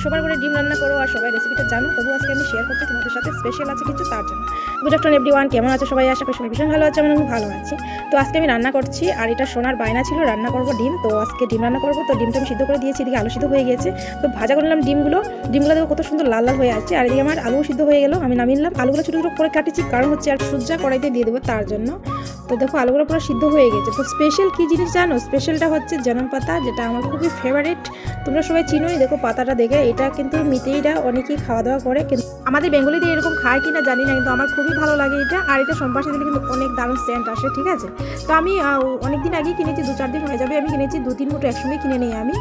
সবার করে ডিম রান্না করো আর সবাই রেসিপিটা জানো, তবু আজকে আমি শেয়ার করছি তোমাদের সাথে, স্পেশাল আছে কিছু তার জন্য। গুড আফটারনুন এভরিওয়ান, কেমন আছো সবাই? আশা করি সবাই ভীষণ ভালো আছে, আমি ভালো আছি। তো আজকে আমি রান্না করছি, আর এটা সোনার বায়না ছিল রান্না করবো ডিম। তো আজকে ডিম রান্না করবো। তো ডিমটা আমি সিদ্ধ করে দিয়েছি, এদিকে আলু সিদ্ধ হয়ে গিয়েছে। তো ভাজা করে নিলাম ডিমগুলো দেখো কত সুন্দর লাল লাল হয়ে আছে। আর এদিকে আমার আলু সিদ্ধ হয়ে গেল, আমি নামিয়ে নিলাম। আলুগুলো ছোটো ছোটো করে কাটেছি, কারণ হচ্ছে আর সূর্যা কড়াইতে দিয়ে দেবো তার জন্য। তো দেখো আলুগুলো পুরো সিদ্ধ হয়ে গেছে। তো স্পেশাল কী জিনিস জানো? স্পেশালটা হচ্ছে জনম পাতা, যেটা আমার খুবই ফেভারিট। তোমরা সবাই চিনোই, দেখো পাতাটা দেখে। এটা কিন্তু মিতেইরা অনেকেই খাওয়া দাওয়া করে, কিন্তু আমাদের বেঙ্গলিতে এরকম খায় কিনা জানি না, কিন্তু আমার খুবই ভালো লাগে এটা। আর এটা সম্পাসে দিলে কিন্তু অনেক দারুণ সেন্ট আসে, ঠিক আছে? তো আমি অনেক দিন আগেই কিনেছি, 2-4 দিন হয়ে যাবে আমি কিনেছি, 2-3 মুঠো একসঙ্গে কিনে নিই আমি।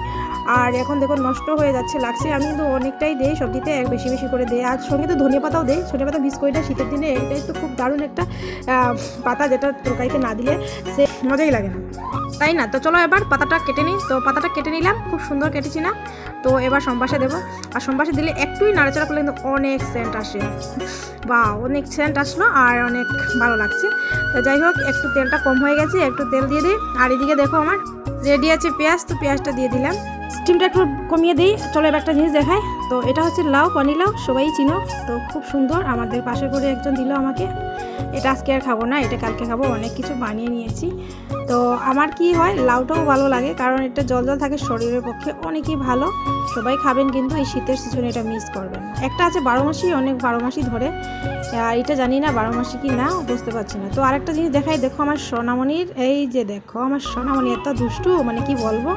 আর এখন দেখো নষ্ট হয়ে যাচ্ছে লাগছে। আমি কিন্তু অনেকটাই দেই সবজিতে, বেশি বেশি করে দেই। আর সঙ্গে তো ধনিয়া পাতাও দেই, ধনিয়া পাতা মিস করি না শীতের দিনে। এটাই তো খুব দারুণ একটা পাতা, যেটা তরকারিতে না দিলে সে মজাই লাগে না, তাই না? তো চলো এবার পাতাটা কেটে নিই। তো পাতাটা কেটে নিলাম, খুব সুন্দর কেটেছি না? তো এবার সম্বাসে দেবো। আর সম্বাসে দিলে একটুই নাড়াচাড়া করলে কিন্তু অনেক সেন্ট আসে, বা অনেক সেন্ট আসলো আর অনেক ভালো লাগছে। তো যাই হোক, একটু তেলটা কম হয়ে গেছে, একটু তেল দিয়ে দিই। আর এদিকে দেখো আমার রেডি আছে পেঁয়াজ, তো পেঁয়াজটা দিয়ে দিলাম। স্টিমটা একটু কমিয়ে দিই। চলো এবার একটা জিনিস দেখাই। তো এটা হচ্ছে লাউ, পানি লাউ, সবাই চিনো। তো খুব সুন্দর, আমাদের পাশে করে একজন দিল আমাকে। এটা আজকে আর খাবো না, এটা কালকে খাবো। অনেক কিছু বানিয়ে নিয়েছি। তো আমার কি হয়, লাউটাও ভালো লাগে, কারণ এটা জল জল থাকে, শরীরের পক্ষে অনেকই ভালো। সবাই খাবেন, কিন্তু এই শীতের সিজনে এটা মিস করবেন। একটা আছে 12 মাসি, অনেক 12 মাসই ধরে। আর এটা জানি না 12 মাসি কি না, বুঝতে পারছি না। তো আরেকটা জিনিস দেখাই, দেখো আমার সোনামণির, এই যে দেখো আমার সোনামণি এত দুষ্টু, মানে কি বলবো।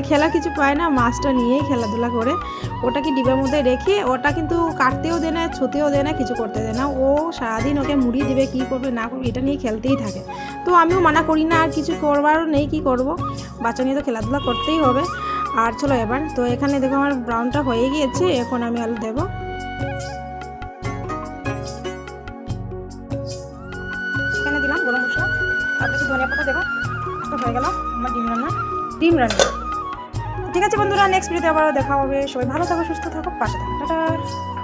খেলা কিছু পায় না, মাছটা নিয়েই খেলাধুলা করে। ওটা কি ডিবের মধ্যে রেখে, ওটা কিন্তু কাটতেও দেয় না, ছুতেও দেয় না, কিছু করতে দেয় না। ও সারাদিন ওকে মুড়ি দিবে, কী করবে না করবে এটা নিয়ে খেলতেই থাকে। তো আমিও মানা করি না, আর কিছু করবারও নেই, কি করব, বাচ্চা নিয়ে তো খেলাধুলা করতেই হবে। আর চলো এবার, তো এখানে দেখো আমার ব্রাউনটা হয়ে গিয়েছে, এখন আমি আলু দেবো। এখানে দিলাম গরম মশলা, আর কিছু ধনিয়া পাতা দেবো। তো হয়ে গেল আমার ডিম রান্না। ঠিক আছে বন্ধুরা, নেক্সট ভিডিওতে আবার দেখা হবে। সবাই ভালো থাকো, সুস্থ থাকো, পাশে থাকো। টাটা।